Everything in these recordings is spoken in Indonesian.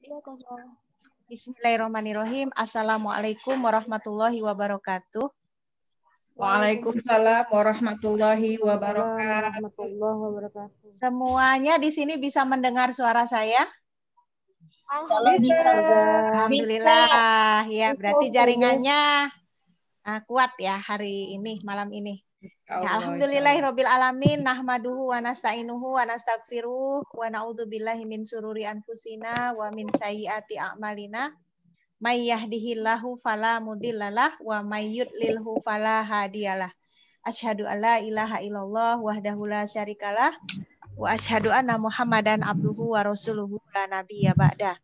Iya, kosong. Bismillahirrahmanirrahim. Assalamualaikum warahmatullahi wabarakatuh. Waalaikumsalam warahmatullahi wabarakatuh. Warahmatullahi wabarakatuh. Semuanya di sini bisa mendengar suara saya? Alhamdulillah. Ya, berarti jaringannya kuat ya hari ini, malam ini. Ya, alhamdulillahirabbil alamin, nahmaduhu wa nasta'inuhu wa nastaghfiruh wa na'udzubillahi min sururi anfusina wa min sayyiati a'malina. May yahdihillahu fala mudhillalah wa may yudlilhu fala hadiyalah. Asyhadu alla ilaha illallah wahdahu la syarikalah wa asyhadu anna Muhammadan abduhu wa rasuluhu la nabiyya ba'da.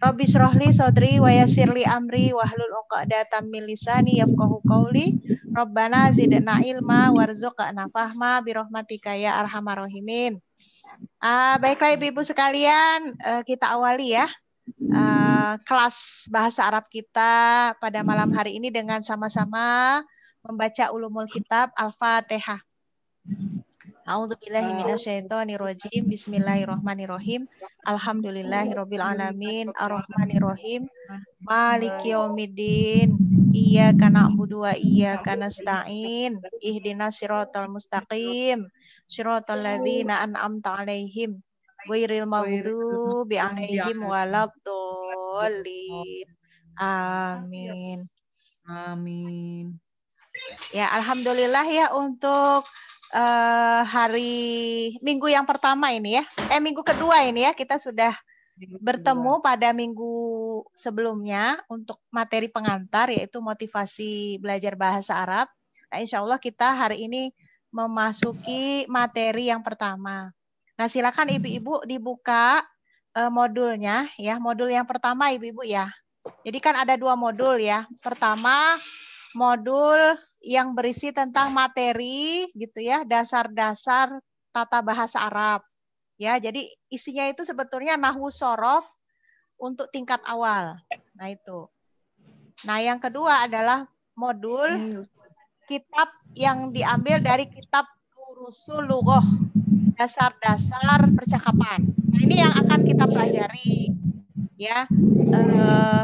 Rabbi shrahli sadri wa yassirli amri wahlul 'uqdatam min lisani yafqahu qawli. Rabbana zidna ilma warzuqna fahma birahmatika ya arhamar rahimin. Baiklah Ibu-ibu sekalian, kita awali ya kelas bahasa Arab kita pada malam hari ini dengan sama-sama membaca ulumul kitab Al-Fatihah. A'udzubillahi minasyaitonirrajim. Bismillahirrahmanirrahim. Alhamdulillahirabbil alamin, arrahmanirrahim, maliki yaumiddin. Iyyaka na'budu wa iyyaka nasta'in. Ihdinas siratal mustaqim. Siratal ladzina an'amta 'alaihim ghairil maghdubi 'alaihim waladdallin. Amin. Amin. Ya, alhamdulillah ya untuk hari minggu yang pertama ini ya. Minggu kedua ini ya, kita sudah bertemu pada minggu sebelumnya untuk materi pengantar yaitu motivasi belajar bahasa Arab. Nah, insya Allah kita hari ini memasuki materi yang pertama. Nah, silakan ibu-ibu dibuka modulnya ya. Modul yang pertama ibu-ibu ya. Jadi kan ada 2 modul ya. Pertama modul yang berisi tentang materi gitu ya, dasar-dasar tata bahasa Arab. Ya, jadi isinya itu sebetulnya nahwu shorof untuk tingkat awal. Nah, itu. Nah, yang kedua adalah modul kitab yang diambil dari kitab Durusul Lughah, dasar-dasar percakapan. Nah, ini yang akan kita pelajari. Ya. Nah,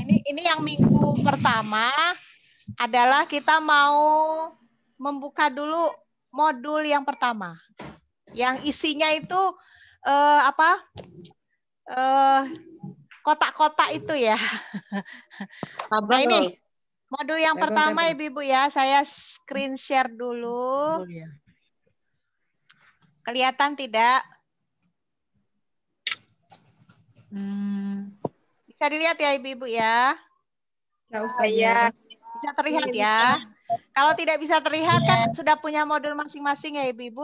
ini yang minggu pertama adalah kita mau membuka dulu modul yang pertama. Yang isinya itu kotak-kotak itu ya. Nah, ini modul yang pertama ibu-ibu ya. Saya screen share dulu. Kelihatan tidak? Bisa dilihat ya ibu-ibu ya. Iya. Bisa terlihat ya. Kalau tidak bisa terlihat kan sudah punya modul masing-masing ya ibu-ibu.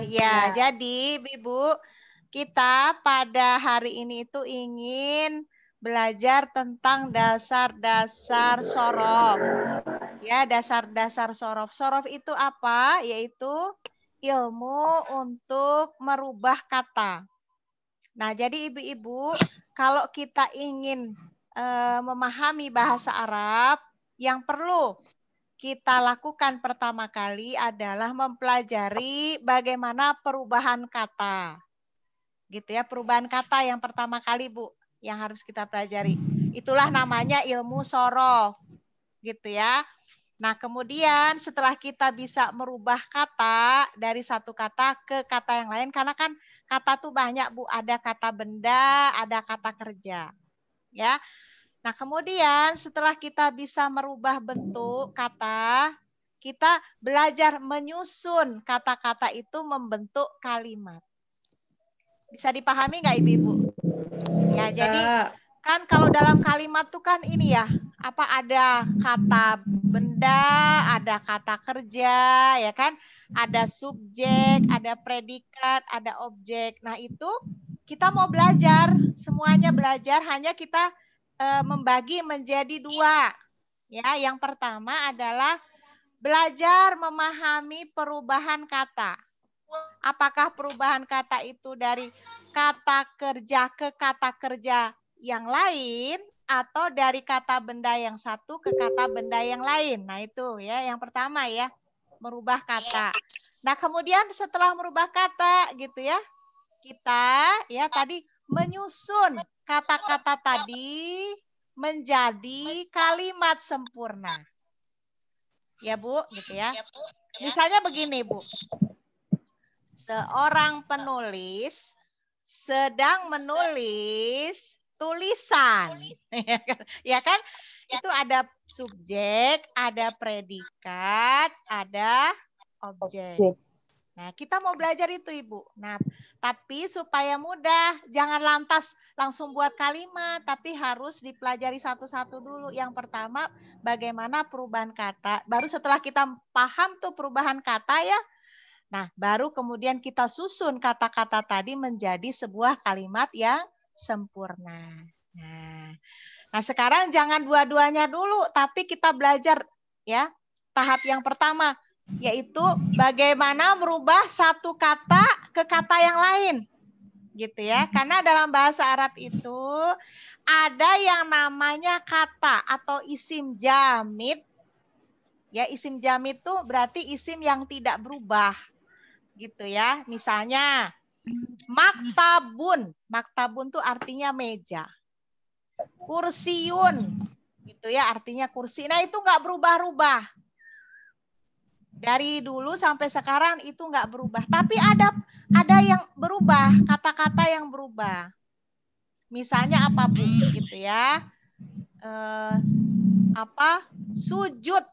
Ya. Jadi ibu-ibu kita pada hari ini itu ingin belajar tentang dasar-dasar sorof. Ya, dasar-dasar sorof. Sorof itu apa? Yaitu ilmu untuk merubah kata. Nah, jadi ibu-ibu kalau kita ingin memahami bahasa Arab, yang perlu kita lakukan pertama kali adalah mempelajari bagaimana perubahan kata. Gitu ya, perubahan kata yang pertama kali Bu, yang harus kita pelajari. Itulah namanya ilmu sorof. Gitu ya. Nah, kemudian setelah kita bisa merubah kata dari satu kata ke kata yang lain, karena kan kata tuh banyak Bu, ada kata benda, ada kata kerja. Ya. Nah, kemudian setelah kita bisa merubah bentuk kata, kita belajar menyusun kata-kata itu membentuk kalimat. Bisa dipahami nggak Ibu-ibu? Ya, jadi kan kalau dalam kalimat tuh kan ini ya, ada kata benda, ada kata kerja, ya kan? Ada subjek, ada predikat, ada objek. Nah, itu kita mau belajar, semuanya belajar, hanya kita membagi menjadi 2. Ya, yang pertama adalah belajar memahami perubahan kata. Apakah perubahan kata itu dari kata kerja ke kata kerja yang lain atau dari kata benda yang satu ke kata benda yang lain. Nah, itu ya yang pertama ya, merubah kata. Nah, kemudian setelah merubah kata gitu ya, kita ya tadi menyusun kata-kata tadi menjadi kalimat sempurna. Ya, Bu, gitu ya. Misalnya begini, Bu. Seorang penulis sedang menulis tulisan. Ya kan? Itu ada subjek, ada predikat, ada objek. Nah, kita mau belajar itu, Ibu. Nah, tapi supaya mudah, jangan lantas langsung buat kalimat, tapi harus dipelajari satu-satu dulu. Yang pertama, bagaimana perubahan kata. Baru setelah kita paham tuh perubahan kata ya, nah, baru kemudian kita susun kata-kata tadi menjadi sebuah kalimat yang sempurna. Nah, sekarang jangan dua-duanya dulu, tapi kita belajar ya tahap yang pertama, yaitu bagaimana merubah satu kata ke kata yang lain. Gitu ya. Karena dalam bahasa Arab itu ada yang namanya kata atau isim jamid. Ya, isim jamid itu berarti isim yang tidak berubah. Gitu ya. Misalnya maktabun. Maktabun tuh artinya meja. Kursiun. Gitu ya, artinya kursi. Nah, itu nggak berubah-ubah. Dari dulu sampai sekarang itu nggak berubah. Tapi ada yang berubah, kata-kata yang berubah. Misalnya apa, Bu? Gitu ya. Sujud.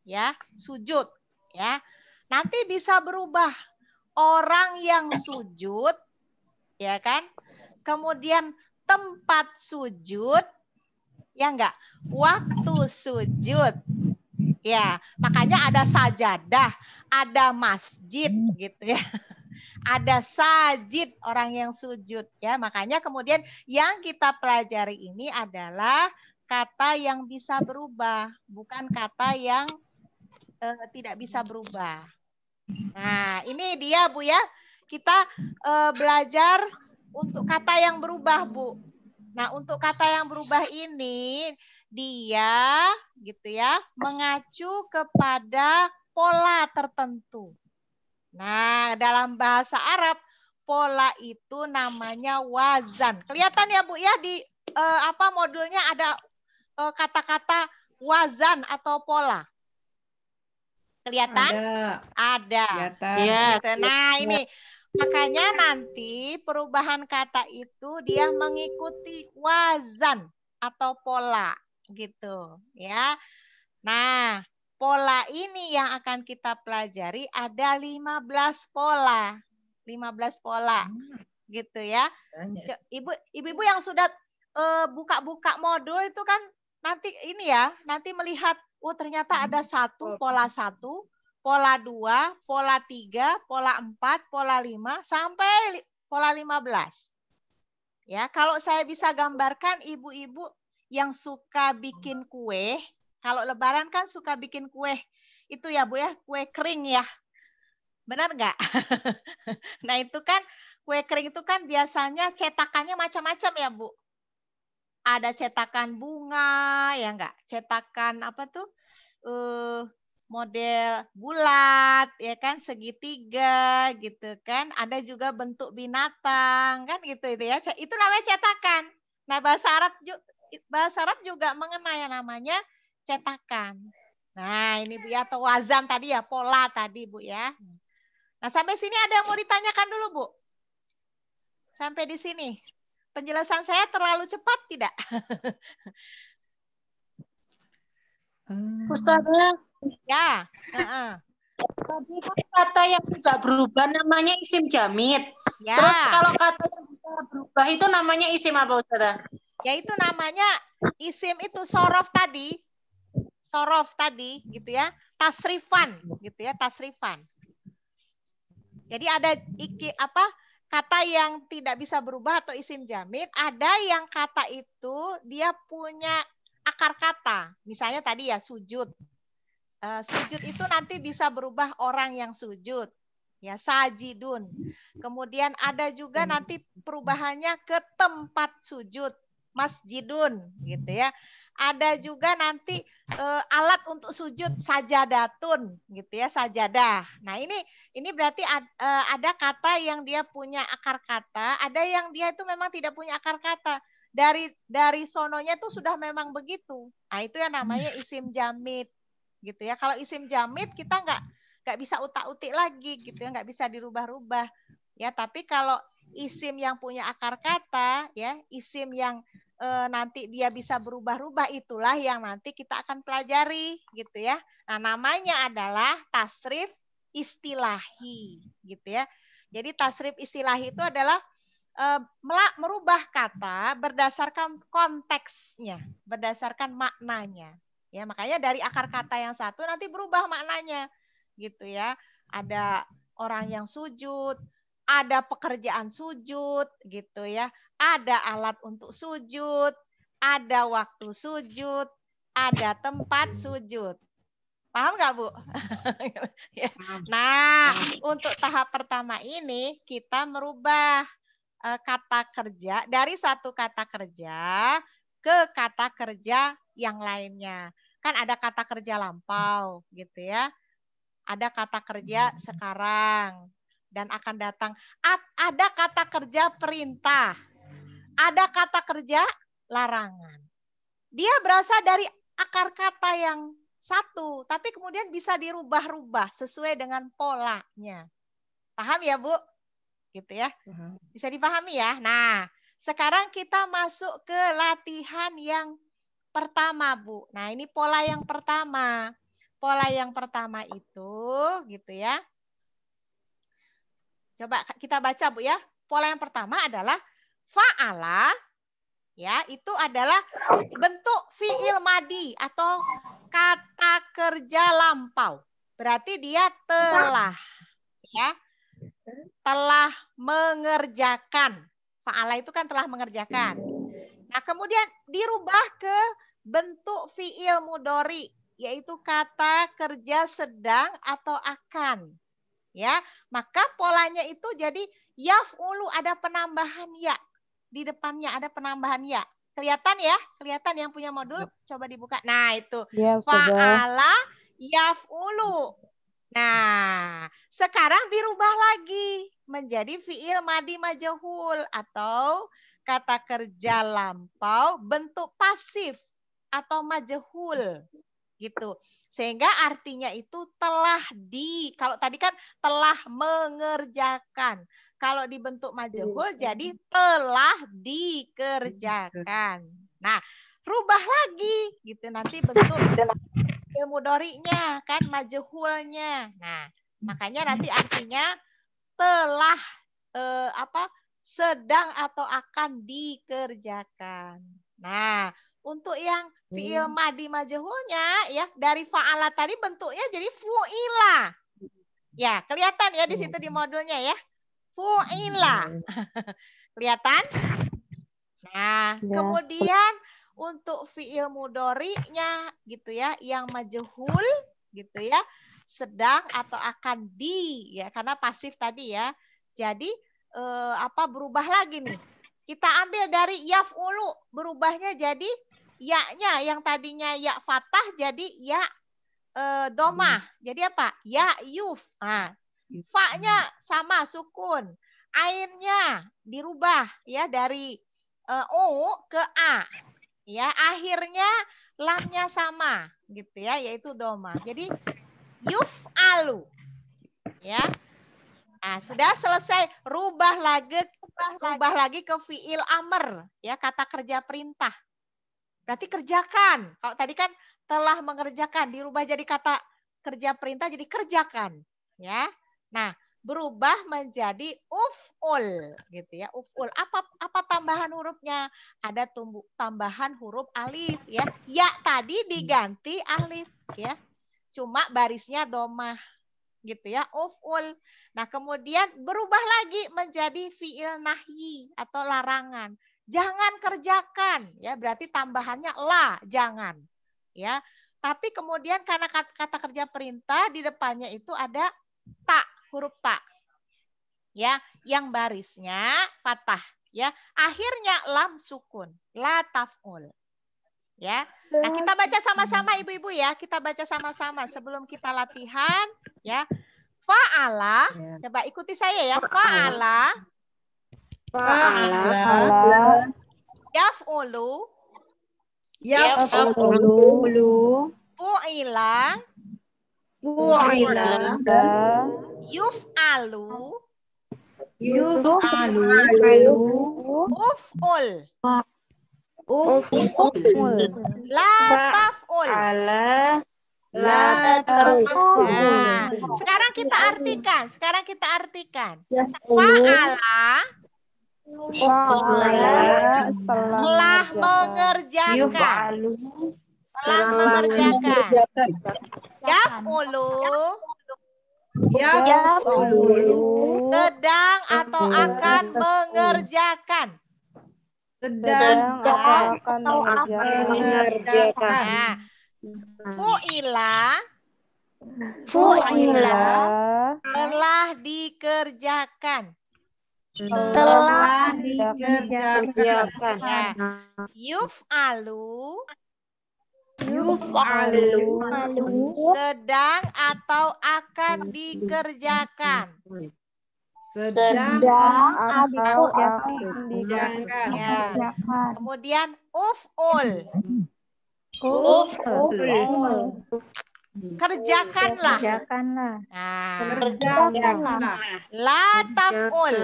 Ya, sujud. Ya. Nanti bisa berubah. Orang yang sujud, ya kan? Kemudian tempat sujud, ya enggak? Waktu sujud. Ya, makanya ada sajadah, ada masjid gitu ya. Ada sajid, orang yang sujud ya. Makanya kemudian yang kita pelajari ini adalah kata yang bisa berubah, bukan kata yang tidak bisa berubah. Nah, ini dia Bu ya. Kita belajar untuk kata yang berubah, Bu. Nah, untuk kata yang berubah ini dia gitu ya, mengacu kepada pola tertentu. Nah, dalam bahasa Arab pola itu namanya wazan. Kelihatan ya Bu ya di modulnya ada kata-kata wazan atau pola. Kelihatan? Ada. Ya. Gitu. Nah, ini makanya nanti perubahan kata itu dia mengikuti wazan atau pola gitu ya. Nah, pola ini yang akan kita pelajari ada 15 pola. 15 pola. Gitu ya. Ibu-ibu yang sudah buka-buka modul itu kan nanti ini ya, nanti melihat ternyata ada pola 1, pola 2, pola 3, pola 4, pola 5 sampai pola 15. Ya, kalau saya bisa gambarkan ibu-ibu yang suka bikin kue, kalau lebaran kan suka bikin kue. Itu ya Bu ya, kue kering ya. Benar nggak? Nah itu kan, kue kering itu kan biasanya cetakannya macam-macam ya Bu. Ada cetakan bunga, ya nggak? Cetakan apa tuh? Model bulat, ya kan? Segitiga gitu kan. Ada juga bentuk binatang, kan gitu itu ya. Itu namanya cetakan. Nah bahasa Arab juga mengenai yang namanya cetakan. Nah, ini Bu ya, atau wazan tadi ya, pola tadi Bu ya. Nah, sampai sini ada yang mau ditanyakan dulu Bu? Sampai di sini. Penjelasan saya terlalu cepat tidak? Ustazah. Ya. Tadi kan kata yang tidak berubah namanya isim jamid. Ya. Terus kalau kata yang bisa berubah itu namanya isim apa Ustazah? Ya itu namanya isim itu sorof tadi. Sorof tadi gitu ya. Tasrifan gitu ya, tasrifan. Jadi ada kata yang tidak bisa berubah atau isim jamid, ada yang kata itu dia punya akar kata. Misalnya tadi ya sujud. Sujud itu nanti bisa berubah orang yang sujud. Ya, sajidun. Kemudian ada juga nanti perubahannya ke tempat sujud, masjidun gitu ya. Ada juga nanti alat untuk sujud sajadatun gitu ya, sajadah. Nah, ini berarti ada kata yang dia punya akar kata, ada yang dia itu memang tidak punya akar kata. Dari sononya tuh sudah memang begitu. Nah, itu yang namanya isim jamid gitu ya. Kalau isim jamid kita nggak bisa utak-utik lagi gitu ya, nggak bisa dirubah-rubah. Ya, tapi kalau isim yang punya akar kata ya, isim yang nanti dia bisa berubah-ubah, itulah yang nanti kita akan pelajari gitu ya. Nah, namanya adalah tasrif istilahi gitu ya. Jadi tasrif istilahi itu adalah merubah kata berdasarkan konteksnya, berdasarkan maknanya. Ya, makanya dari akar kata yang satu nanti berubah maknanya gitu ya. Ada orang yang sujud, ada pekerjaan sujud gitu ya. Ada alat untuk sujud, ada waktu sujud, ada tempat sujud. Paham nggak, Bu? Nah, untuk tahap pertama ini kita merubah kata kerja dari satu kata kerja ke kata kerja yang lainnya. Kan ada kata kerja lampau gitu ya. Ada kata kerja sekarang dan akan datang. Ada kata kerja perintah. Ada kata kerja larangan. Dia berasal dari akar kata yang satu, tapi kemudian bisa dirubah-rubah sesuai dengan polanya. Paham ya, Bu? Gitu ya. Bisa dipahami ya. Nah, sekarang kita masuk ke latihan yang pertama, Bu. Nah, ini pola yang pertama. Pola yang pertama itu gitu ya. Coba kita baca, Bu ya. Pola yang pertama adalah fa'ala, ya, itu adalah bentuk fi'il madi atau kata kerja lampau. Berarti dia telah, ya, telah mengerjakan. Fa'ala itu kan telah mengerjakan. Nah, kemudian dirubah ke bentuk fi'il mudhari, yaitu kata kerja sedang atau akan. Ya, maka polanya itu jadi yaf'ulu, ada penambahan ya. Di depannya ada penambahan ya. Kelihatan ya? Kelihatan yang punya modul? Coba dibuka. Nah, itu. Ya, fa'ala yaf'ulu. Nah, sekarang dirubah lagi menjadi fi'il madi majhul atau kata kerja lampau bentuk pasif atau majhul gitu. Sehingga artinya itu telah kalau tadi kan telah mengerjakan. Kalau dibentuk majhul jadi telah dikerjakan. Nah, rubah lagi gitu nanti bentuk ilmu dorinya kan majhulnya. Nah, makanya nanti artinya telah sedang atau akan dikerjakan. Nah, untuk yang fi'il madi majhulnya ya dari fa'ala tadi bentuknya jadi fu'ila. Ya, kelihatan ya di situ di modulnya ya. Fu'ila. Kelihatan? Nah, kemudian untuk fi'il mudhari'nya gitu ya, yang majhul gitu ya, sedang atau akan ya karena pasif tadi ya. Jadi berubah lagi nih. Kita ambil dari yaf'ulu, berubahnya jadi ya-nya yang tadinya ya fathah jadi ya domah. Jadi apa? Ya yuf. Nah, fa-nya sama sukun. Ainnya dirubah ya dari u ke a. Ya, akhirnya lamnya sama gitu ya, yaitu doma. Jadi yuf'alu. Ya. Nah, sudah selesai, rubah lagi ke fi'il amr, ya, kata kerja perintah. Berarti kerjakan. Kalau tadi kan telah mengerjakan, dirubah jadi kata kerja perintah jadi kerjakan, ya. Nah, berubah menjadi uf'ul gitu ya. Uf'ul. Apa tambahan hurufnya? Ada tambahan huruf alif ya. Ya tadi diganti alif ya. Cuma barisnya domah gitu ya. Uf'ul. Nah, kemudian berubah lagi menjadi fi'il nahyi atau larangan. Jangan kerjakan ya, berarti tambahannya la, jangan. Ya. Tapi kemudian karena kata kerja perintah di depannya itu ada ta, huruf ta. Ya, yang barisnya fathah ya. Akhirnya lam sukun, la taf'ul. Ya. Nah, kita baca sama-sama ibu-ibu ya. Kita baca sama-sama sebelum kita latihan ya. Fa'ala, coba ikuti saya ya. Fa'ala, yaf'ulu, fu'ila, yuf'alu, uf'ul, la taf'ul. Nah, sekarang kita artikan. Fa'ala telah mengerjakan. Yaf'ulu sedang atau akan mengerjakan. Nah, fu'ila telah dikerjakan. Ya. Yuf'alu sedang atau akan dikerjakan. Ya. Kemudian uf'ul. Kerjakanlah. Nah, la taf'ul.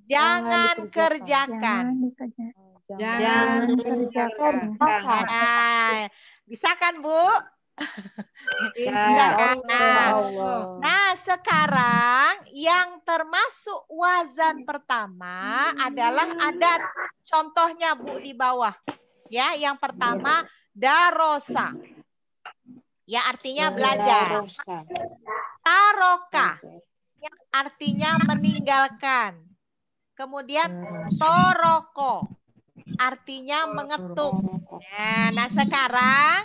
Jangan kerjakan. Nah, bisa kan, Bu? Bisa kan? Nah, sekarang yang termasuk wazan pertama adalah adat. Contohnya, Bu, di bawah. Ya, yang pertama darosa. Ya, artinya belajar. Taroka. Yang artinya meninggalkan. Kemudian toroko. Artinya mengetuk. Nah, sekarang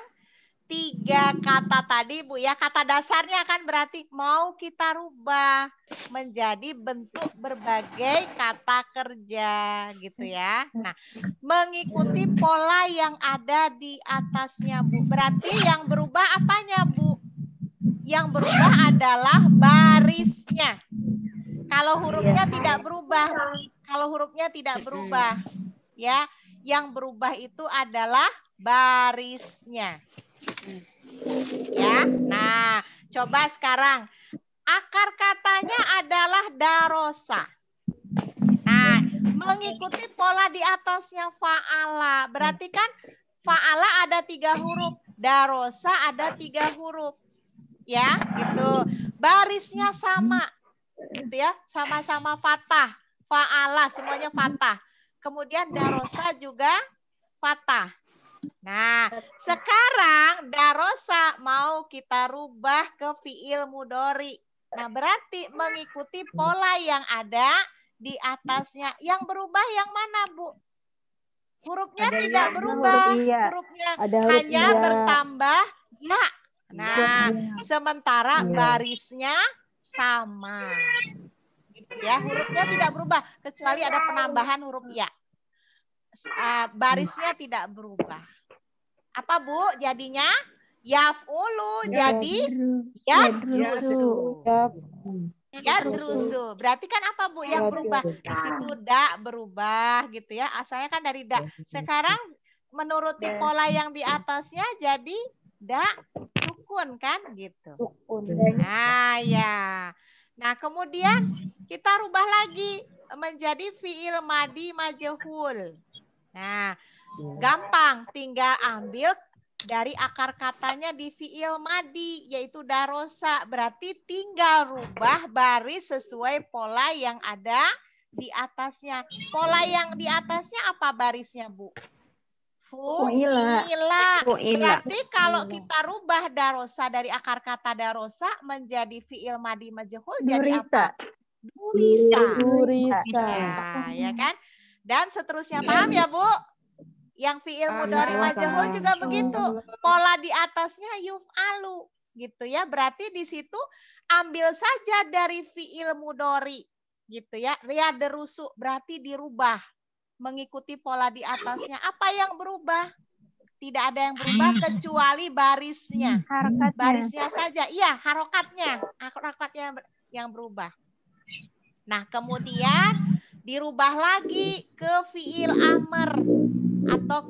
3 kata tadi, Bu, ya, kata dasarnya kan berarti mau kita rubah menjadi bentuk berbagai kata kerja gitu ya. Nah, mengikuti pola yang ada di atasnya, Bu. Berarti yang berubah apanya, Bu? Yang berubah adalah barisnya. Kalau hurufnya tidak berubah. Kalau hurufnya tidak berubah, ya, yang berubah itu adalah barisnya. Ya, nah, coba sekarang akar katanya adalah darosa. Nah, mengikuti pola di atasnya fa'ala. Berarti kan fa'ala ada 3 huruf, darosa ada 3 huruf. Ya, gitu. Barisnya sama. Gitu ya, sama-sama fathah. Fa'ala semuanya fathah. Kemudian darosa juga fathah. Nah, sekarang darosa mau kita rubah ke fiil mudhari. Nah, berarti mengikuti pola yang ada di atasnya. Yang berubah yang mana, Bu? Hurufnya tidak berubah. Hurufnya hanya bertambah ya. Nah, sementara barisnya sama. Gitu ya, hurufnya tidak berubah kecuali ada penambahan huruf ya. Barisnya tidak berubah. Apa, Bu? Jadinya yaf'ulu jadi yadrusu. Yadrusu. Berarti kan apa, Bu, yang berubah? Di situ da berubah gitu ya. Asalnya kan dari da. Sekarang menuruti pola yang di atasnya jadi da sukun kan gitu. Nah, ya. Nah, kemudian kita rubah lagi menjadi fiil madi majhul. Nah, gampang, tinggal ambil dari akar katanya di fiil madi, yaitu darosa. Berarti tinggal rubah baris sesuai pola yang ada di atasnya. Pola yang di atasnya apa barisnya, Bu? Fu'ila. Berarti kalau kita rubah darosa dari akar kata darosa menjadi fiil madi majhul jadi apa? Durisa. Ya kan? Dan seterusnya, paham ya, Bu? Yang fiil mudhari majhul juga begitu. Pola di atasnya yuf'alu gitu ya. Berarti di situ ambil saja dari fiil mudhari gitu ya. Yadrusu berarti dirubah mengikuti pola di atasnya. Apa yang berubah? Tidak ada yang berubah kecuali barisnya. Barisnya saja. Iya, harokatnya. Harokatnya yang berubah. Nah, kemudian dirubah lagi ke fiil amr atau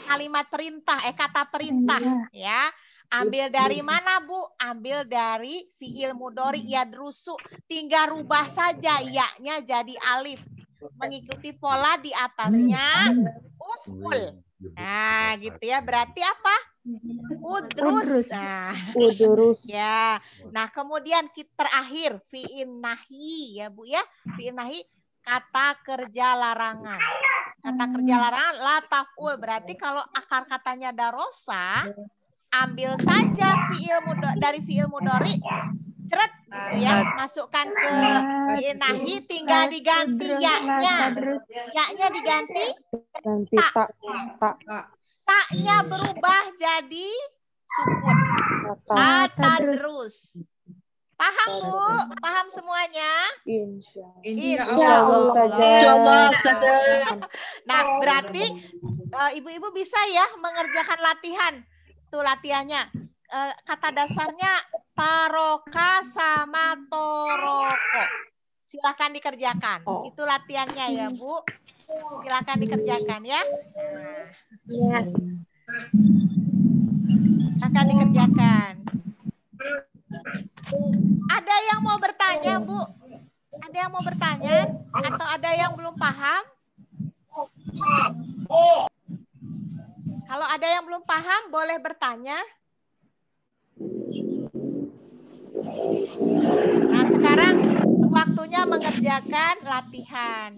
kalimat perintah, kata perintah, ya. Ambil dari mana, Bu? Ambil dari fiil mudhari yadrusu. Tinggal rubah saja ya-nya jadi alif. Mengikuti pola di atasnya uf'ul. Nah, gitu ya. Berarti apa? Udrus. Nah, ya. Nah, kemudian terakhir fi'il nahi ya, Bu ya. Fi'il nahi kata kerja larangan. Kata kerja larangan la taf'ul. Berarti kalau akar katanya darosa, ambil saja dari fi'il mudhari, ceret gitu ya, masukkan ke fi'il nahi, tinggal diganti ya-nya. Ya-nya diganti tak. Sa-nya berubah jadi sukun. Atadrus. Paham, Bu? Paham semuanya? Insya Allah. Nah, berarti ibu-ibu bisa ya mengerjakan latihan. Tuh latihannya. Kata dasarnya taroka sama toroko. Silahkan dikerjakan. Itu latihannya ya, Bu. Silahkan dikerjakan ya. Nah. Silahkan dikerjakan. Ada yang mau bertanya, Bu? Ada yang mau bertanya? Atau ada yang belum paham? Kalau ada yang belum paham, boleh bertanya. Nah, sekarang waktunya mengerjakan latihan.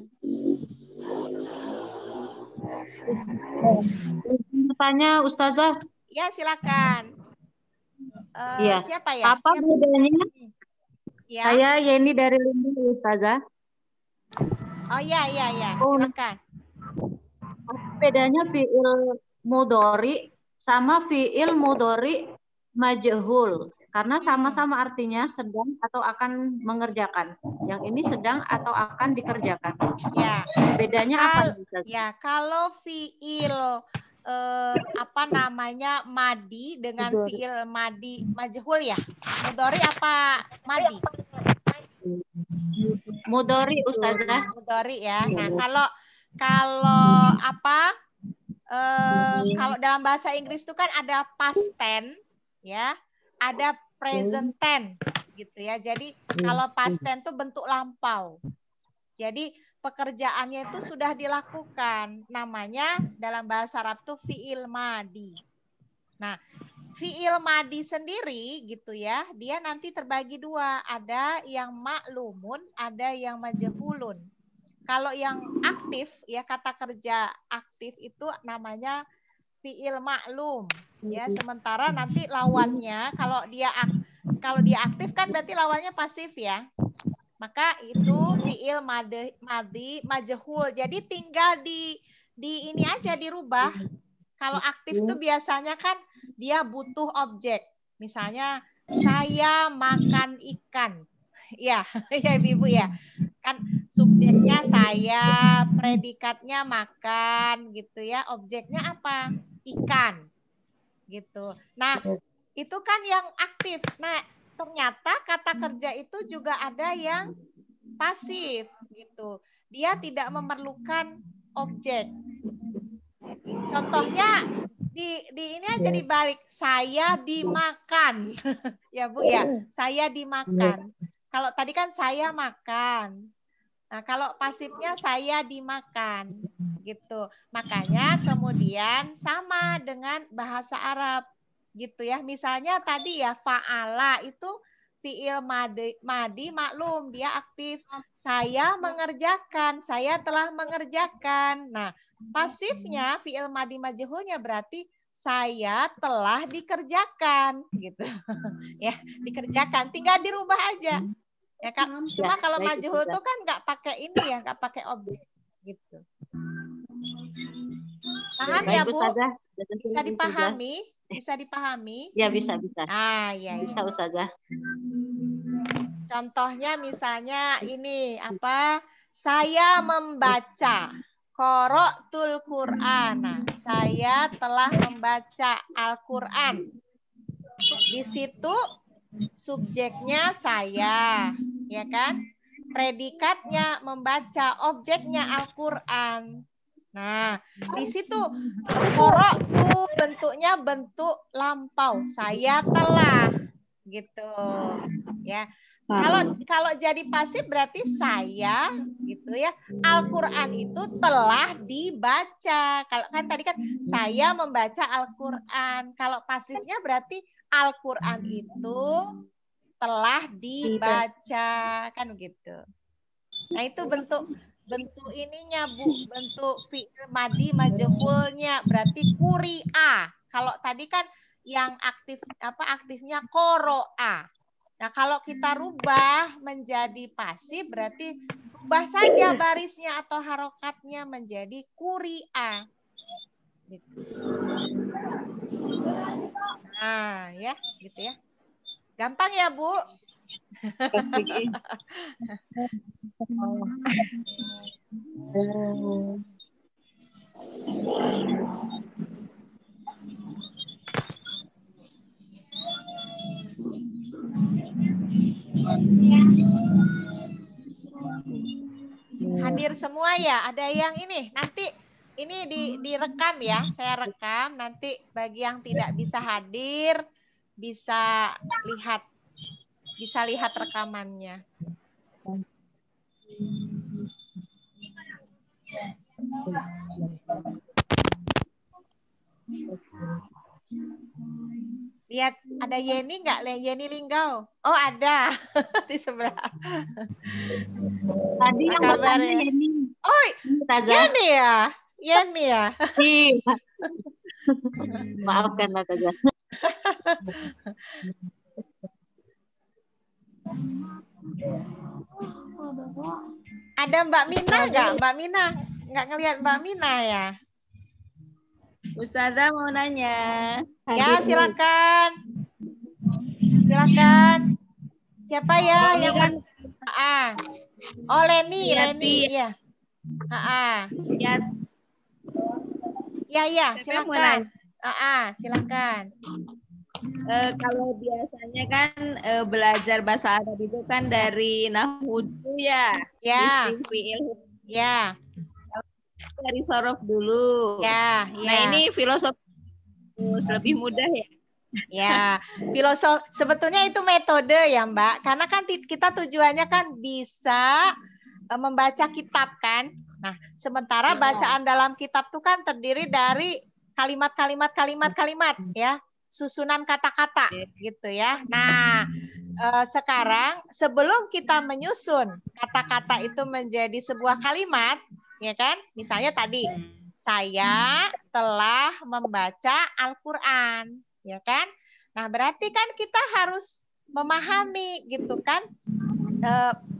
Bertanya, Ustazah. Ya, silakan. Iya. Siapa ya? Apa bedanya? Ya. Saya Yeni dari Lindi, Ustazah. Oh iya. Silakan. Apa bedanya fi'il mudhari sama fi'il mudhari majhul? Karena sama-sama artinya sedang atau akan mengerjakan. Yang ini sedang atau akan dikerjakan. Ya. Bedanya apa, Ustazah? Ya, kalau fi'il madi dengan fi'il madi majhul ya. Mudhari apa madi? Mudhari, Ustazah. Mudhari ya. Nah, kalau kalau dalam bahasa Inggris itu kan ada past tense ya, ada present tense gitu ya. Jadi kalau past tense itu bentuk lampau. Jadi pekerjaannya itu sudah dilakukan. Namanya dalam bahasa Arab itu fi'il madi. Nah, fi'il madi sendiri gitu ya, dia nanti terbagi dua. Ada yang maklumun, ada yang majhulun. Kalau yang aktif, ya kata kerja aktif itu namanya fi'il maklum. Ya, sementara nanti lawannya kalau dia aktif kan berarti lawannya pasif ya. Maka itu fi'il madi majhul. Jadi tinggal di ini aja dirubah. Kalau aktif itu biasanya kan dia butuh objek. Misalnya saya makan ikan. Ya, ya Ibu ya. Kan subjeknya saya, predikatnya makan gitu ya. Objeknya apa? Ikan. Gitu. Nah, itu kan yang aktif. Nah, ternyata kata kerja itu juga ada yang pasif gitu. Dia tidak memerlukan objek. Contohnya di ini aja dibalik, saya dimakan. Ya Bu ya, saya dimakan. Kalau tadi kan saya makan. Nah, kalau pasifnya saya dimakan gitu. Makanya kemudian sama dengan bahasa Arab gitu ya. Misalnya tadi ya fa'ala itu fi'il madi maklum, dia aktif. Saya mengerjakan, saya telah mengerjakan. Nah, pasifnya fi'il madi majhulnya berarti saya telah dikerjakan gitu. Ya, dikerjakan, tinggal dirubah aja. Ya kan? Cuma kalau majhul itu kan nggak pakai ini ya, nggak pakai objek gitu. Paham ya, Bu? Bisa dipahami? Bisa dipahami? Ya, bisa. Ah, ya. Bisa, Ustazah. Contohnya misalnya ini apa? Saya membaca. Qara'tul Qur'ana. Saya telah membaca Al-Qur'an. Di situ subjeknya saya, ya kan? Predikatnya membaca, objeknya Al-Qur'an. Nah, di situ qara'tu bentuknya bentuk lampau. Saya telah gitu. Ya. Kalau jadi pasif berarti saya gitu ya. Al-Qur'an itu telah dibaca. Kalau kan tadi kan saya membaca Al-Qur'an. Kalau pasifnya berarti Al-Qur'an itu telah dibaca, kan gitu. Nah, itu bentuk ininya, Bu, bentuk fi'il madi majhulnya berarti quri'a. Kalau tadi kan yang aktifnya qoro'a. Nah, kalau kita rubah menjadi pasif berarti rubah saja barisnya atau harokatnya menjadi quri'a. Gitu. Nah, ya, gitu ya. Gampang ya, Bu? Hadir semua ya? Ada yang ini? Nanti ini direkam ya. Saya rekam. Nanti bagi yang tidak bisa hadir bisa lihat rekamannya. Lihat, ada Yeni nggak? Yeni Linggau. Oh, ada di sebelah. Tadi yang bertanya Yeni. Oh, Yeni ya? Yeni ya? Iya. Maafkan Taza. Ada Mbak Mina nggak? Mbak Mina nggak ngelihat Mbak Mina ya? Ustazah mau nanya. Ya, silakan. Silakan. Siapa ya yang Oh, Leni, ya. Ya, silakan. Silakan. Kalau biasanya kan belajar bahasa Arab itu kan dari nahwu ya. Ya. Ya. Dari sorof dulu. Ya. Nah, ini filosofi lebih mudah ya. Ya, filosofi sebetulnya itu metode ya, Mbak. Karena kan kita tujuannya kan bisa membaca kitab kan. Nah, sementara bacaan dalam kitab itu kan terdiri dari kalimat-kalimat ya, susunan kata-kata gitu ya. Nah, sekarang sebelum kita menyusun kata-kata itu menjadi sebuah kalimat, ya kan? Misalnya tadi, saya telah membaca Al-Qur'an, ya kan? Nah, berarti kan kita harus memahami gitu kan,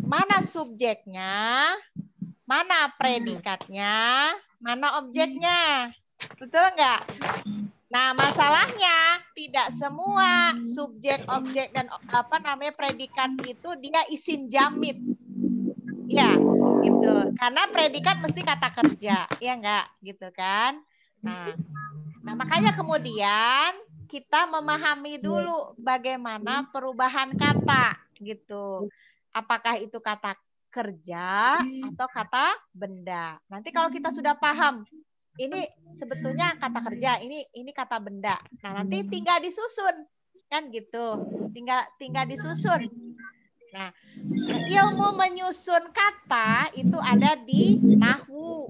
mana subjeknya, mana predikatnya, mana objeknya. Betul nggak? Nah, masalahnya tidak semua subjek, objek dan predikat itu dia isim jamid. Ya, gitu. Karena predikat mesti kata kerja, ya enggak, gitu kan? Nah, makanya kemudian kita memahami dulu bagaimana perubahan kata, gitu. Apakah itu kata kerja atau kata benda. Nanti kalau kita sudah paham, ini sebetulnya kata kerja, ini kata benda. Nah, nanti tinggal disusun, kan gitu. Tinggal disusun. Nah, ilmu menyusun kata itu ada di nahwu,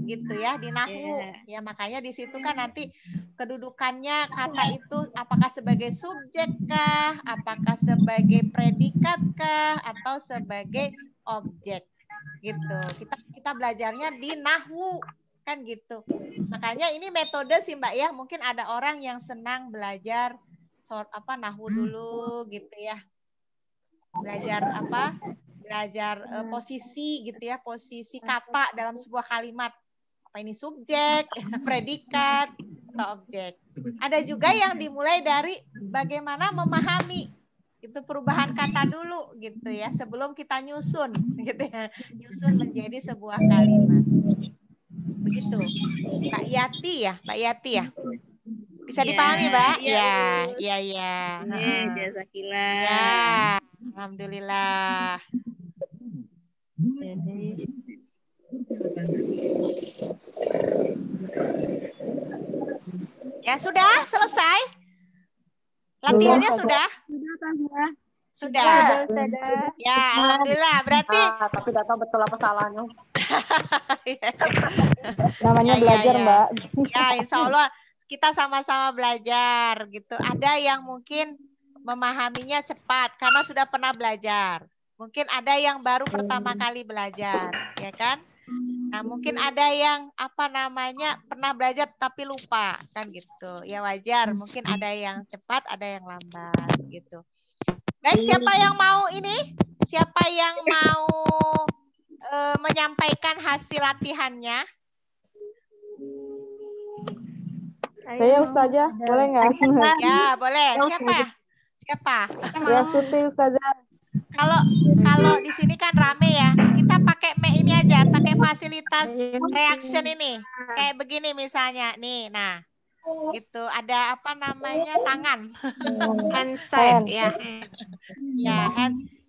gitu ya, di nahwu. Ya, makanya di situ kan nanti kedudukannya kata itu apakah sebagai subjek kah, apakah sebagai predikat kah, atau sebagai objek, gitu. Kita belajarnya di nahwu, kan gitu. Makanya ini metode sih Mbak ya. Mungkin ada orang yang senang belajar nahwu dulu, gitu ya. Belajar posisi gitu ya, posisi kata dalam sebuah kalimat. Apa ini subjek, predikat, atau objek. Ada juga yang dimulai dari bagaimana memahami itu perubahan kata dulu gitu ya, sebelum kita nyusun gitu ya, nyusun menjadi sebuah kalimat. begitu. Mbak Yati ya, Mbak Yati ya. Bisa Ya, dipahami, Mbak? iya, Ya, Bu. iya, iya. Jazakillah. Ya, alhamdulillah. Ya sudah selesai. Latihannya sudah? Sudah. Ya, alhamdulillah. Berarti Tapi tidak tahu betul apa salahnya. Namanya Ya, belajar, ya. Mbak. Ya, insya Allah kita sama-sama belajar gitu. Ada yang mungkin memahaminya cepat karena sudah pernah belajar. Mungkin ada yang baru pertama kali belajar, ya kan? Nah, mungkin ada yang pernah belajar tapi lupa kan gitu. Ya wajar, mungkin ada yang cepat, ada yang lambat gitu. Baik, siapa yang mau ini? Siapa yang mau menyampaikan hasil latihannya? Saya Ustazah, boleh nggak? Ya, boleh. Siapa? Ya, Stuti Ustazah. Kalau di sini kan rame ya. Kita pakai ini aja, pakai fasilitas reaction ini. Kayak begini misalnya. Nih, nah. Gitu. Ada tangan. Hand sign, ya. Ya,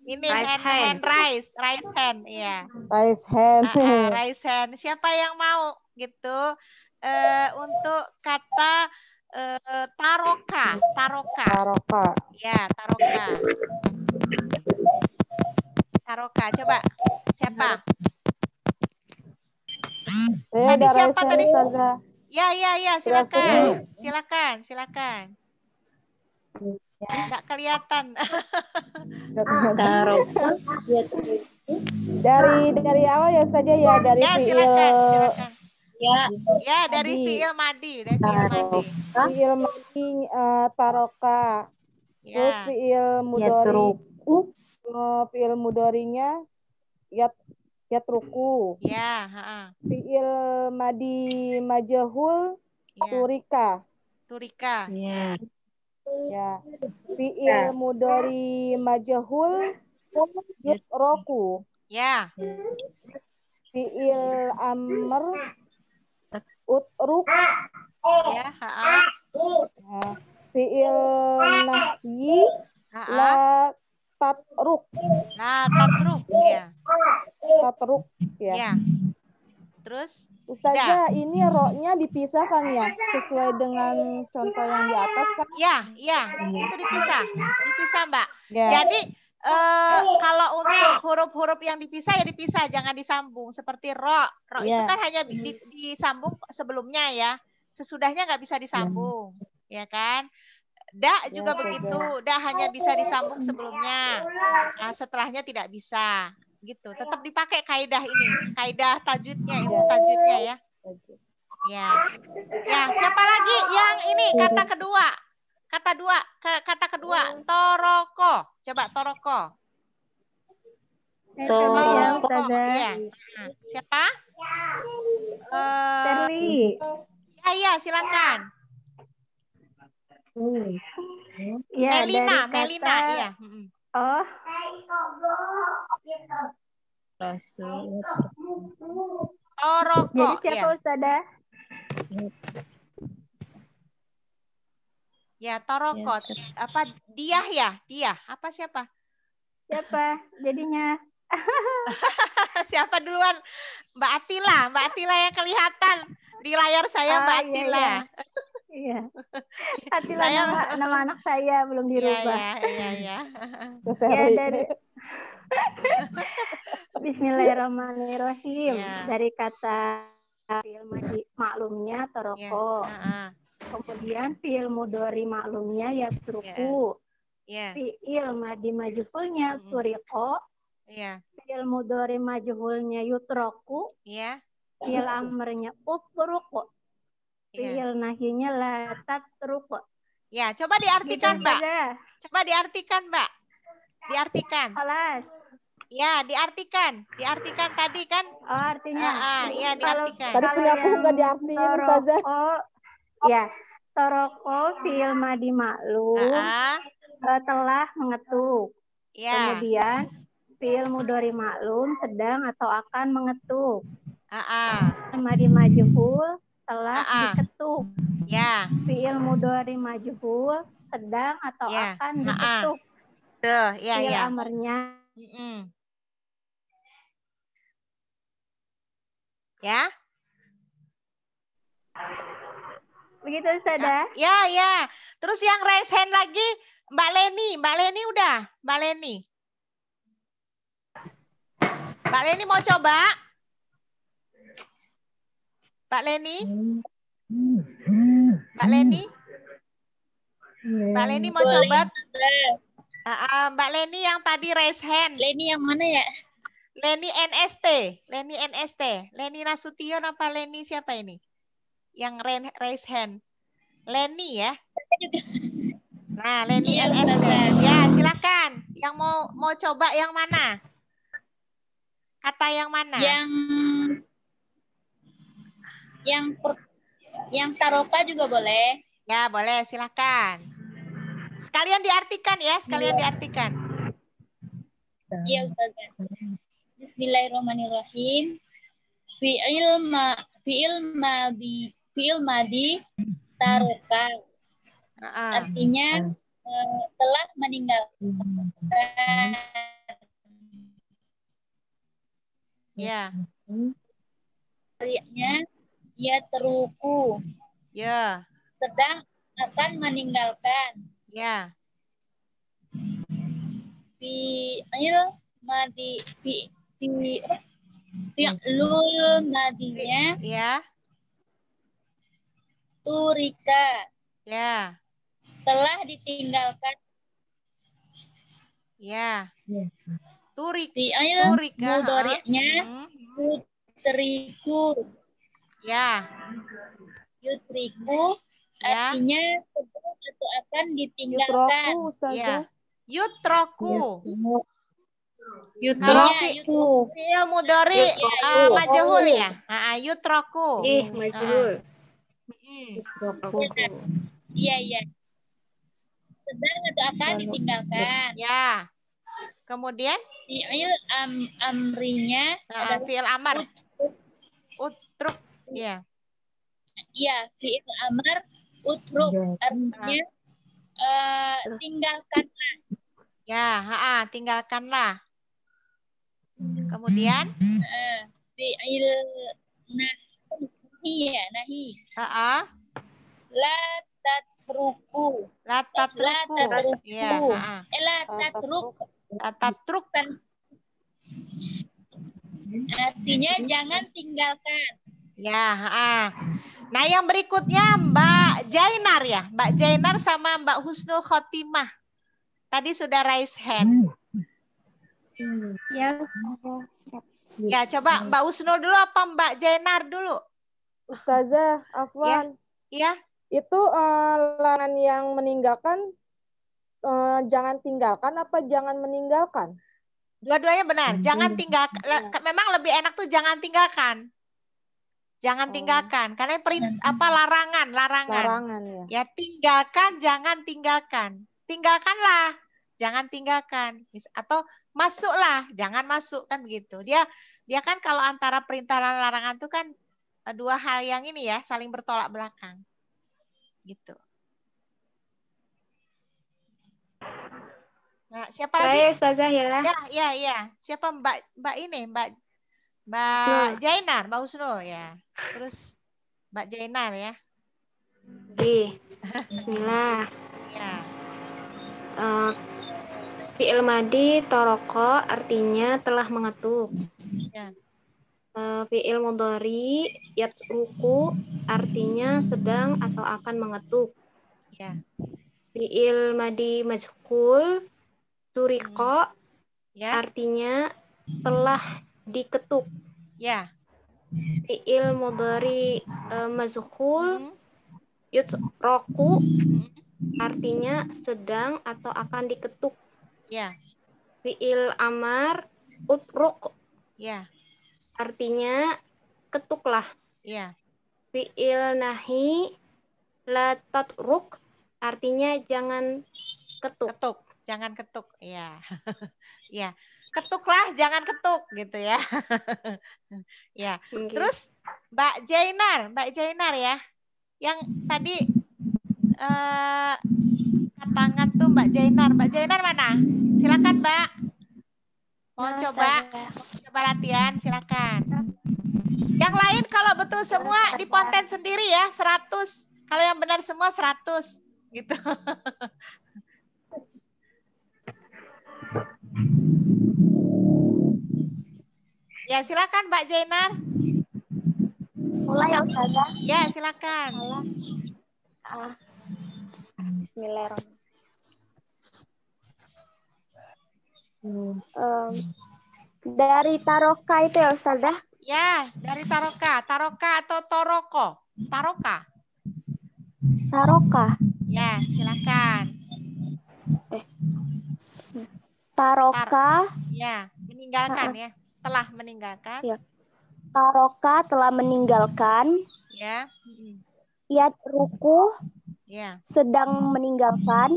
ini hand raise hand, ya. Raise hand. Raise hand. Siapa yang mau gitu? Untuk kata taroka. Ya, taroka. Taroka, coba. Siapa? Saya Tadi udah siapa raise hand, tadi? Ustazah. Ya, silakan. Nggak kelihatan. Dari awal ya Ustazah ya, dari Ya, fiil silakan. Ya, Dari fiil madi, fiil madi taroka. Terus Ya. fiil mudori. Fiil mudorinya yatruku. Ya, Fiil madi majhul turika. Ya. Ya. Fiil mudori majhul yutroku. Ya. Fiil amr utruk. Ya, Nah, fiil nahyi la tatruk. Ya. Tatruk ya. Ya. Terus Ustazah, ini roknya dipisahkan ya sesuai dengan contoh yang di atas kan? Ya, itu dipisah, Mbak. Ya. Jadi kalau untuk huruf-huruf yang dipisah ya dipisah, jangan disambung. Seperti ro itu kan hanya disambung sebelumnya ya, sesudahnya nggak bisa disambung, ya kan? Da juga begitu, da hanya bisa disambung sebelumnya, nah, setelahnya tidak bisa. Gitu, tetap dipakai kaidah ini, kaidah tajwidnya, ilmu tajwidnya ya. Ya, siapa lagi yang ini kata kedua? Kata kedua, toroko. Coba toroko. Iya. Siapa? Ya, silakan. Ya, Melina, iya. Oh. Toroko. Jadi siapa Ustazah? Ya, toroko. Apa Diah ya? Apa siapa? Siapa jadinya? Siapa duluan? Mbak Atila yang kelihatan di layar saya, Mbak Atila. Iya. Atila nama anak saya belum dirubah. Iya. Ya, dari Bismillahirrahmanirrahim. Dari kata fi'il madi maklumnya toroko. Kemudian fi'il mudhari maklumnya yatruku. Fi'il madi majhulnya turiko. Fi'il mudhari majhulnya yutroku. Fi'il amrnya utruk. Fi'il nahinya la tatruk. Ya, coba diartikan, Mbak. Kelas. Ya, diartikan tadi kan? Oh, artinya. Iya, diartikan. Tadi punya aku nggak diartiin, Ustazah. Ya, toroko fi'il madi maklum telah mengetuk. Kemudian fi'il mudhari maklum sedang atau akan mengetuk. Madi majhul telah diketuk. Ya. Fiil mudhari majhul sedang atau akan diketuk. Tuh, ya, Fiil ya. amarnya. Ya. Begitu Ustazah? Ya, ya. Terus yang raise hand lagi Mbak Leni. Mbak Leni udah. Mbak Leni. Mbak Leni mau coba? Mbak Leni? Mbak Leni? Mbak Leni mau coba? Mbak Leni yang tadi raise hand. Leni yang mana ya? Leni NST. Leni NST. Leni Nasution apa Leni siapa ini? Yang raise hand. Leni ya. Nah, Leni NST. Ya, silakan. Yang mau coba yang mana? Kata yang mana? Yang taroka juga boleh. Ya, boleh. Silakan. Sekalian diartikan ya, sekalian diartikan. Iya, Ustazah. Bismillahirrahmanirrahim. Fi'il madi taroka. Artinya telah meninggalkan. Ya. Artinya ia teruku. Ya. Sedang akan meninggalkan. Ya. Fi'il madi fi'lul madinya. Ya. Turika. Ya. Telah ditinggalkan. Ya. Turika. Fi'il mudhari'nya yutriku. Ya. Yutriku artinya sedang atau akan ditinggalkan. Yutroku, Ustazah. Yutroku. Yutroku. Fi'il mudhari majhul ya. Yutroku. Majhul. Iya, iya. Sedang atau akan ditinggalkan. Ya. Kemudian Fi'il amrinya adalah fi'il amar. Utruk. Ya. Iya, fi'il amar utruk artinya tinggalkanlah. Ya, tinggalkanlah. Kemudian fi'il nahi ya, nahi. La tatruku. La tatruku. Ya, La tatruk. Tatruk. Artinya jangan tinggalkan. Ya, Nah, yang berikutnya Mbak Jainar ya. Mbak Jainar sama Mbak Husnul Khotimah. Tadi sudah raise hand. Ya. Ya, coba Mbak Husnul dulu apa Mbak Jainar dulu? Ustazah, Afwan. Iya. Itu larangan yang meninggalkan jangan tinggalkan apa jangan meninggalkan? Dua-duanya benar. Jangan tinggalkan. Memang lebih enak tuh jangan tinggalkan. Jangan tinggalkan karena larangan. Larangan ya. Ya, tinggalkan, jangan tinggalkan. Tinggalkanlah, jangan tinggalkan. Atau masuklah, jangan masuk kan begitu. Dia kan kalau antara perintah dan larangan itu kan dua hal yang ini ya, saling bertolak belakang. Gitu. Nah, siapa lagi? Ustazah ya. Ya. Siapa Mbak ini? Mbak Jainar, Mbak Husnul ya. Terus Mbak Jainar ya. Bismillah. Ya. Fi'il madi toroko artinya telah mengetuk. Ya. Fi'il mudhari yatruku artinya sedang atau akan mengetuk. Ya. Fi'il madi majhul turiko artinya telah diketuk. Ya. Fi'il mudhari majhul yutroku artinya sedang atau akan diketuk. Ya. Fi'il amar utruk. Ya. Artinya ketuklah. Ya. Fi'il nahi la tatruk artinya jangan ketuk. Jangan ketuk. Ya. Ya. ketuklah, jangan ketuk gitu ya. Ya. Terus Mbak Jainar ya. Yang tadi tangan tuh Mbak Jainar. Mbak Jainar mana? Silakan Mbak. Mau coba latihan, silakan. Yang lain kalau betul semua di konten sendiri ya, 100. Kalau yang benar semua 100 gitu. Ya, silakan Mbak Jainar. Mulai ya Ustazah. Ya, silakan. Bismillahirrahmanirrahim. Dari taroka itu ya Ustazah? Ya, dari taroka. Taroka atau toroko? Taroka. Taroka. Ya, silakan. Taroka. Ya, meninggalkan ya. Telah meninggalkan. Ya. Taroka telah meninggalkan. Ya. Yat ruku. Ya. Sedang meninggalkan.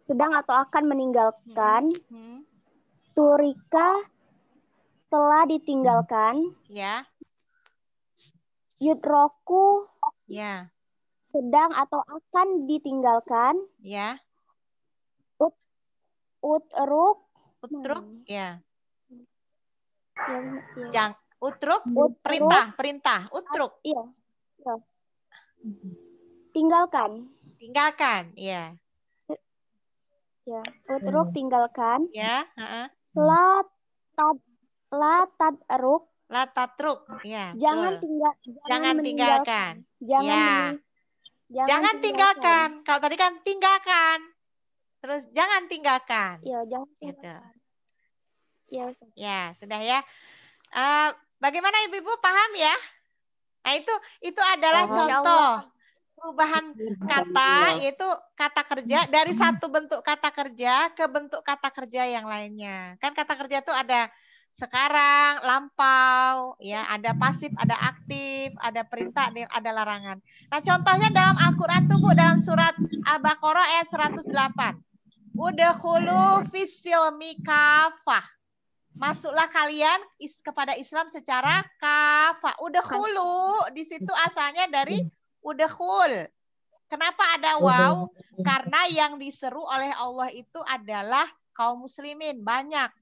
Sedang atau akan meninggalkan. Turika telah ditinggalkan. Ya. Yudroku. Ya. Sedang atau akan ditinggalkan. Ya. Utruk. Ya. Ya. Utruk. Perintah. Utruk. Iya. Ya. Tinggalkan. Ya. Ya. Utruk tinggalkan. Ya. La tadruk. La tatruk. Ya. Jangan tinggalkan. Jangan tinggalkan. Kalau tadi kan tinggalkan. Terus jangan tinggalkan. Ya, jangan tinggalkan. Gitu. Ya, sudah ya. Bagaimana Ibu-ibu paham ya? Nah, itu adalah contoh perubahan kata, yaitu kata kerja dari satu bentuk kata kerja ke bentuk kata kerja yang lainnya. Kan kata kerja itu ada sekarang, lampau, ya, ada pasif, ada aktif, ada perintah, ada larangan. Nah, contohnya dalam Al-Qur'an tuh Bu, dalam surat Al-Baqarah ayat 108. Udkhulu fis-silmi kafah. Masuklah kalian kepada Islam secara kafah. Udkhulu di situ asalnya dari udkhul. Kenapa ada waw? Karena yang diseru oleh Allah itu adalah kaum muslimin, banyak.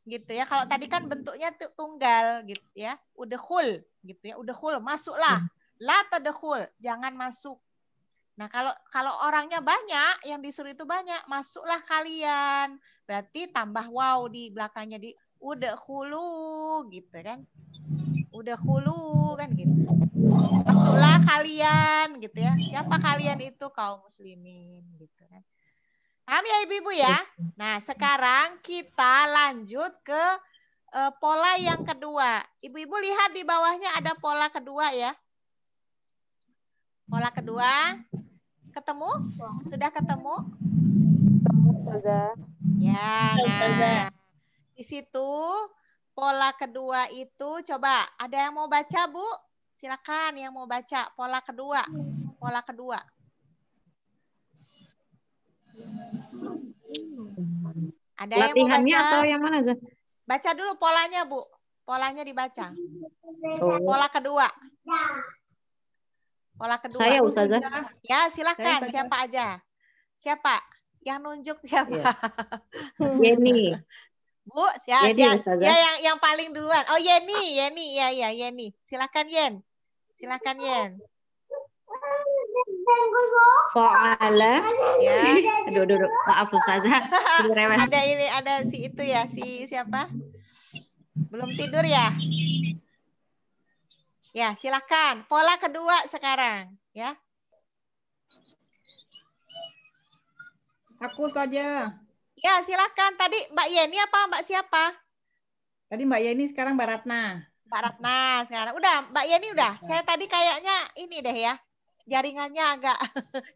Gitu ya. Kalau tadi kan bentuknya tunggal gitu ya. Udkhul gitu ya. Udkhul, masuklah. La tadkhul, jangan masuk. Nah, kalau orangnya banyak, yang disuruh itu banyak, masuklah kalian. Berarti tambah waw di belakangnya di udkhulu gitu kan. Udkhulu kan gitu. Masuklah kalian gitu ya. Siapa kalian itu? Kaum muslimin gitu kan. Paham ya Ibu-ibu ya? Nah, sekarang kita lanjut ke pola yang kedua. Ibu-ibu lihat di bawahnya ada pola kedua ya. Pola kedua. Ketemu? Sudah ketemu? Ya, nah. Di situ pola kedua itu coba ada yang mau baca, Bu? Silakan yang mau baca pola kedua. Pola kedua. Ada latihannya yang mau baca? atau yang mana, Zah? Baca dulu polanya, Bu. Polanya dibaca. Pola kedua. Pola kedua. Saya, Ustazah. Ya, silakan. Siapa aja? Siapa? Yang nunjuk siapa? Yeni. Bu, ya, Yeni, yang paling duluan. Oh, Yeni. Ya, Yeni. Silakan, Yen. Fa'ala. Ya. Aduh. Maaf, Ustazah. Ada si itu ya, si siapa? Belum tidur ya? Ya, silakan. Pola kedua sekarang, ya. Aku saja. Ya, silakan. Tadi Mbak Yeni apa Mbak siapa? Tadi Mbak Yeni, sekarang Mbak Ratna. Mbak Ratna sekarang. Udah, Mbak Yeni udah. Saya tadi kayaknya ini deh ya. Jaringannya agak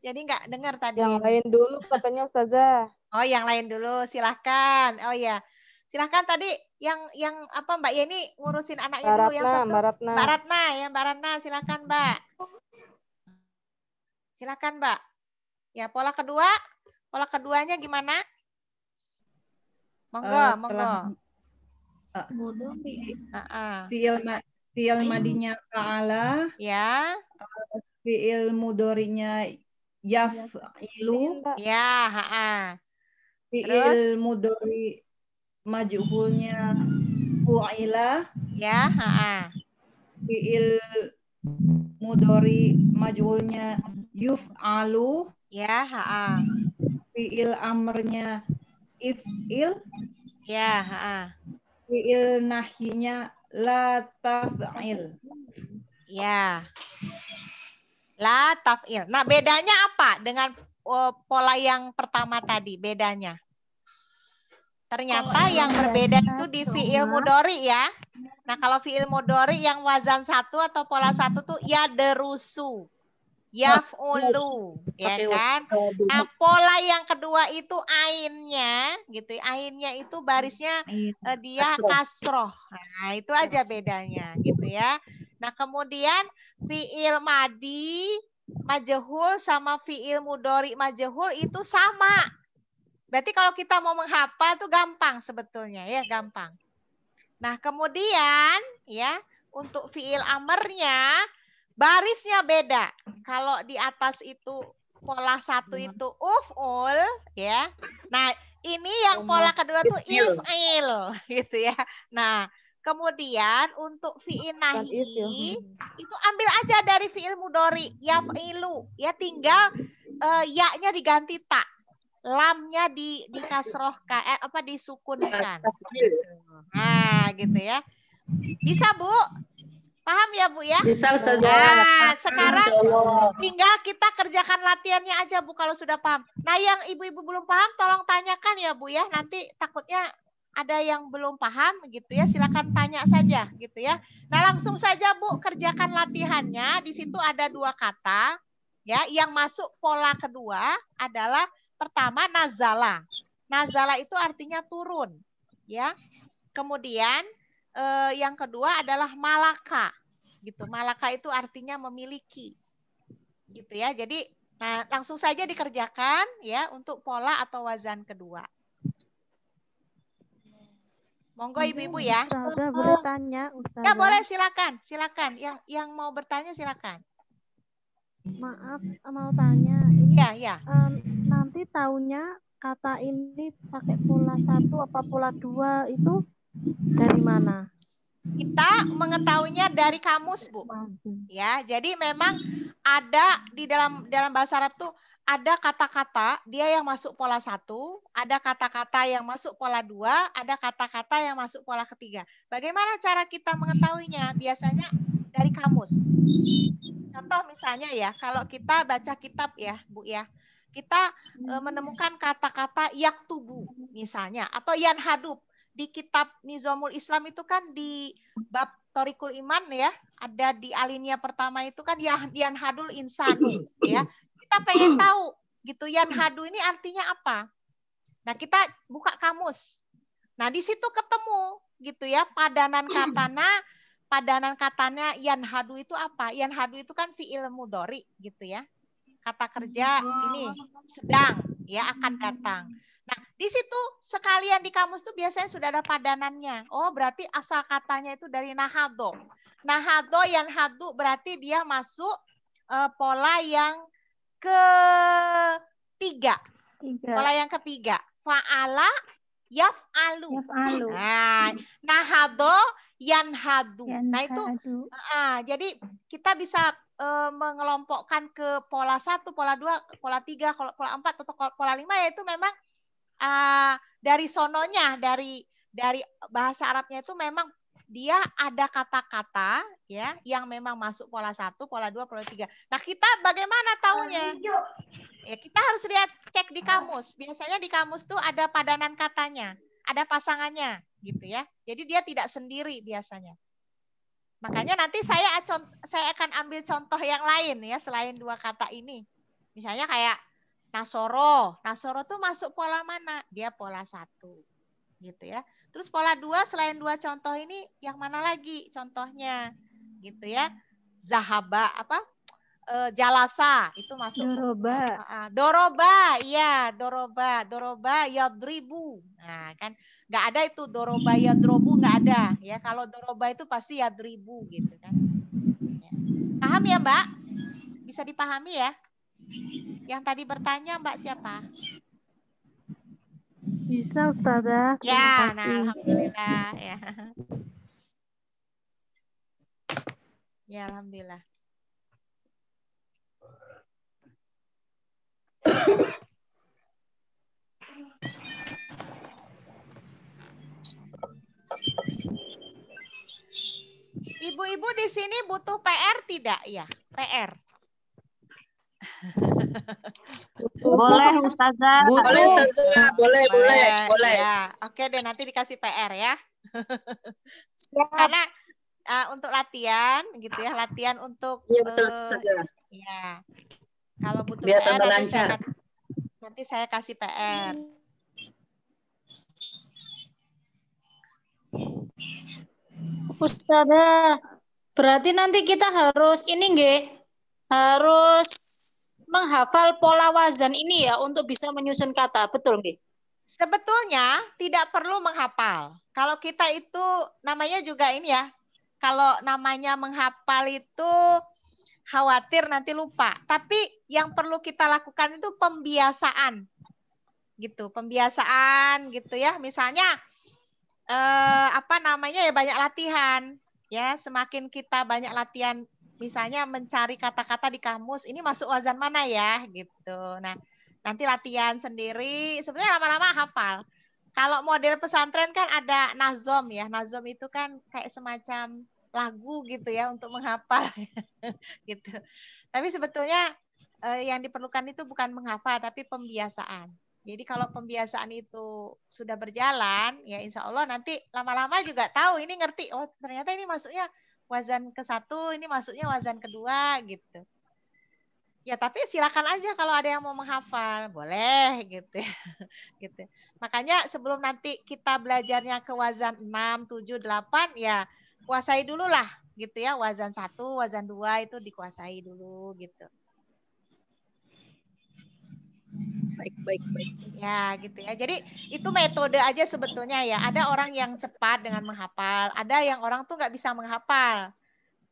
jadi nggak dengar tadi. Yang lain dulu katanya Ustazah. Oh, yang lain dulu. Silakan. Oh ya. Silakan tadi yang apa Mbak Yeni ngurusin anaknya dulu yang satu. Mbak Ratna ya, Mbak Ratna silakan, Mbak. Silakan, Mbak. Ya, pola kedua. Pola keduanya gimana? Monggo. Fi'il madinya fa'ala. Ya. Fi'il mudorinya yaf'ilu. Ya, Fi'il mudori majhulnya fu'ila. Ya, Fi'il mudori majhulnya yuf'alu. Ya, Fi'il amrnya if'il. Ya, Fi'il nahyinya la taf'il. Ya. La taf'il. Nah, bedanya apa dengan pola yang pertama tadi? Bedanya. Ternyata yang berbeda itu di fi'il mudhari ya. Nah, kalau fi'il mudhari yang wazan 1 atau pola 1 tuh yaderusu. Yaf'ulu, ya kan? Nah, pola yang kedua itu ainnya, gitu. Ainnya itu barisnya dia kasroh. Nah, itu aja bedanya, gitu ya. Nah, kemudian fi'il madi majhul sama fi'il mudhari majhul itu sama. Berarti kalau kita mau menghafal tuh gampang sebetulnya, ya, gampang. Nah, kemudian ya, untuk fi'il amarnya barisnya beda. Kalau di atas itu pola 1 itu uf'ul ya. Nah, ini yang pola kedua tuh if'il gitu ya. Nah, kemudian untuk fi'il nahyi itu ambil aja dari fi'il mudhari yaf'ilu. Ya tinggal ya-nya diganti ta. Lamnya dikasrohkan disukunkan. Nah, gitu ya. Bisa, Bu? Paham ya, Bu ya? Bisa, Ustazah. Nah, sekarang tinggal kita kerjakan latihannya aja, Bu, kalau sudah paham. Nah, yang ibu-ibu belum paham, tolong tanyakan ya, Bu ya. Nanti takutnya ada yang belum paham gitu ya. Silakan tanya saja gitu ya. Nah, langsung saja, Bu, kerjakan latihannya. Di situ ada 2 kata ya. Yang masuk pola kedua adalah pertama nazala. Nazala itu artinya turun ya. Kemudian yang kedua adalah malaka, gitu. Malaka itu artinya memiliki, gitu ya. Jadi, nah langsung saja dikerjakan ya untuk pola atau wazan kedua. Monggo ibu-ibu ya. Ustazah boleh tanya, Ustazah? Ya boleh, silakan, silakan. Yang mau bertanya silakan. Maaf, mau tanya. Iya, ya. Nanti tahunya kata ini pakai pola 1 apa pola 2 itu dari mana? Kita mengetahuinya dari kamus, Bu. Ya, jadi memang ada di dalam bahasa Arab tuh ada kata-kata dia yang masuk pola 1, ada kata-kata yang masuk pola 2, ada kata-kata yang masuk pola ketiga. Bagaimana cara kita mengetahuinya? Biasanya dari kamus. Contoh misalnya ya, kalau kita baca kitab ya, Bu ya. Kita menemukan kata-kata yaktubu misalnya atau yanhadub. Di kitab Nizamul Islam itu kan di bab Thoriqul Iman ya, ada di alinea pertama itu kan yanhadul insanu ya. Kita pengen tahu gitu yanhadu ini artinya apa. Nah, kita buka kamus. Nah, di situ ketemu gitu ya padanan katanya yanhadu itu apa? Yanhadu itu kan fi'il mudhari gitu ya. Kata kerja ini sedang ya akan datang. Nah, di situ sekalian di kamus tuh biasanya sudah ada padanannya. Oh, berarti asal katanya itu dari nahado. Nahado yanhadu berarti dia masuk pola yang ketiga. Pola yang ketiga. Fa'ala yaf'alu. Nah, nahado yanhadu. Nah, itu jadi kita bisa mengelompokkan ke pola 1, pola 2, pola 3, pola 4 atau pola 5 yaitu memang dari sononya, dari bahasa Arabnya itu memang dia ada kata-kata ya yang memang masuk pola 1, pola 2, pola 3. Nah, kita bagaimana taunya? Ya, kita harus lihat cek di kamus. Biasanya di kamus tuh ada padanan katanya, ada pasangannya gitu ya. Jadi dia tidak sendiri biasanya. Makanya nanti saya akan ambil contoh yang lain ya selain 2 kata ini. Misalnya kayak Nasoro. Nasoro tuh masuk pola mana? Dia pola 1. Gitu ya. Terus pola 2 selain 2 contoh ini yang mana lagi contohnya? Gitu ya. Zahaba jalasa itu masuk. Doroba. Doroba, iya, doroba, doroba yadribu. Nah, kan nggak ada itu doroba yadrobu, nggak ada ya. Kalau doroba itu pasti yadribu gitu kan. Ya. Paham ya, Mbak? Bisa dipahami ya? Yang tadi bertanya Mbak siapa? Bisa Ustazah. Terima Ya, kasih. nah alhamdulillah ya. Ya, alhamdulillah. Ibu-ibu di sini butuh PR tidak? Ya, PR. Boleh Ustazah. Boleh Ustazah, boleh. Ya, oke deh nanti dikasih PR ya. Karena untuk latihan gitu ya, latihan untuk Iya betul Ustazah. ya. Kalau butuh Biar PR tambah lancar. nanti saya kasih PR. Ustazah, berarti nanti kita harus ini nggih, harus menghafal pola wazan ini ya untuk bisa menyusun kata, betul nggih? Sebetulnya tidak perlu menghafal. Kalau kita itu namanya juga ini ya, kalau namanya menghafal itu khawatir nanti lupa. Tapi yang perlu kita lakukan itu pembiasaan. Gitu, pembiasaan gitu ya. Misalnya apa namanya ya banyak latihan. Ya, semakin kita banyak latihan misalnya mencari kata-kata di kamus, ini masuk wazan mana ya gitu. Nah, nanti latihan sendiri, sebenarnya lama-lama hafal. Kalau model pesantren kan ada nazom ya. Nazom itu kan kayak semacam lagu gitu ya untuk menghafal gitu. Tapi sebetulnya yang diperlukan itu bukan menghafal tapi pembiasaan. Jadi kalau pembiasaan itu sudah berjalan, ya insya Allah nanti lama-lama juga tahu, ini ngerti, oh ternyata ini masuknya wazan ke-1, ini masuknya wazan kedua gitu. Ya tapi silakan aja kalau ada yang mau menghafal, boleh gitu ya. Gitu. Makanya sebelum nanti kita belajarnya ke wazan 6, 7, 8, ya kuasai dulu lah gitu ya, wazan 1, wazan 2 itu dikuasai dulu gitu. Baik. Ya gitu ya. Jadi itu metode aja sebetulnya ya. Ada orang yang cepat dengan menghafal, ada yang orang tuh nggak bisa menghafal.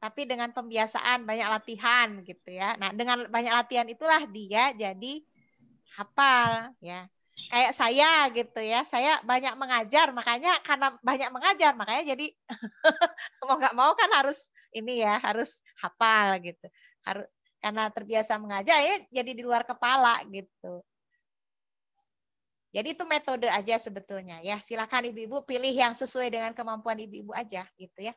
Tapi dengan pembiasaan, banyak latihan gitu ya. Nah, dengan banyak latihan itulah dia jadi hafal ya. Kayak saya gitu ya. Saya banyak mengajar, makanya karena banyak mengajar, makanya jadi mau nggak mau kan harus ini ya, harus hafal gitu. Harus karena terbiasa mengajar ya jadi di luar kepala gitu. Jadi itu metode aja sebetulnya ya. Silakan ibu-ibu pilih yang sesuai dengan kemampuan ibu-ibu aja gitu ya.